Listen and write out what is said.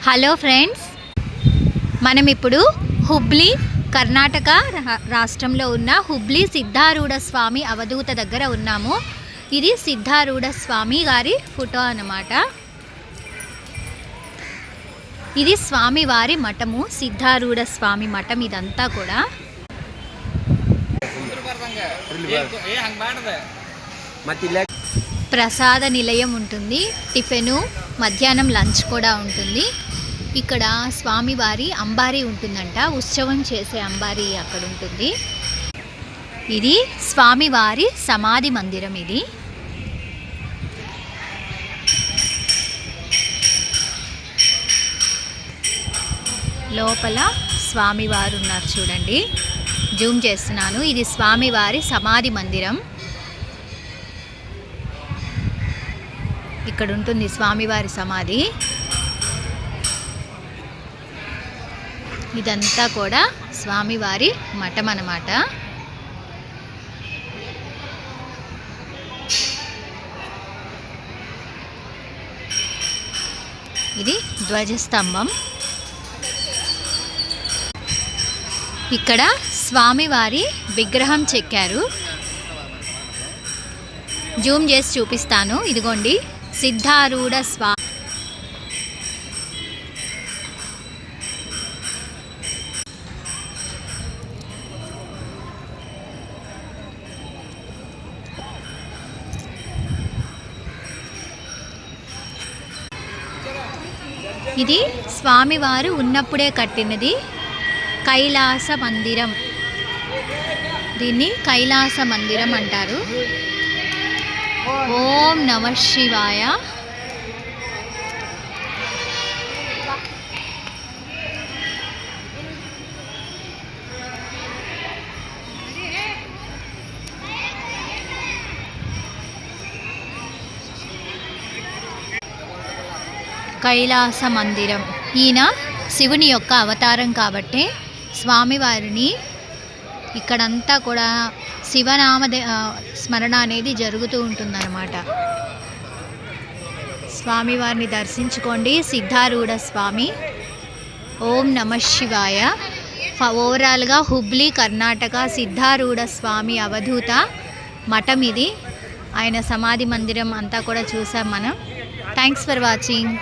Hello friends, మనం ఇప్పుడు హుబ్లీ కర్ణాటక రాష్ట్రంలో ఉన్న హుబ్లీ సిద్ధారూఢ స్వామి అవధూత దగ్గర ఉన్నాము. ఇది సిద్ధారూఢ స్వామి గారి ఫోటో అన్నమాట. ఇది స్వామివారి మఠము, సిద్ధారూఢ స్వామి మఠం. ఇదంతా కూడా ప్రసాద నిలయం ఉంటుంది. టిఫిను, మధ్యాహ్నం లంచ్ కూడా ఉంటుంది. ఇక్కడ స్వామివారి అంబారీ ఉంటుందంట, ఉత్సవం చేసే అంబారీ అక్కడ ఉంటుంది. ఇది స్వామివారి సమాధి మందిరం. ఇది లోపల స్వామివారు ఉన్నారు చూడండి, జూమ్ చేస్తున్నాను. ఇది స్వామివారి సమాధి మందిరం. ఇక్కడ ఉంటుంది స్వామివారి సమాధి. ఇదంతా కూడా స్వామివారి మఠం అన్నమాట. ఇది ధ్వజస్తంభం. ఇక్కడ స్వామివారి విగ్రహం చెక్కారు. జూమ్ చేసి చూపిస్తాను. ఇదిగోండి సిద్ధారూఢ స్వామి. ఇది స్వామివారు ఉన్నప్పుడే కట్టినది కైలాస మందిరం. దీన్ని కైలాస మందిరం అంటారు. ఓం నమః శివాయ. కైలాస మందిరం. ఈయన శివుని యొక్క అవతారం కాబట్టి స్వామివారిని ఇక్కడంతా కూడా శివనామ స్మరణ అనేది జరుగుతూ ఉంటుందన్నమాట. స్వామివారిని దర్శించుకోండి. సిద్ధారూఢ స్వామి. ఓం నమః శివాయ. ఓవరాల్గా హుబ్లీ కర్ణాటక సిద్ధారూఢ స్వామి అవధూత మఠం ఇది. ఆయన సమాధి మందిరం అంతా కూడా చూసాం మనం. Thanks for watching.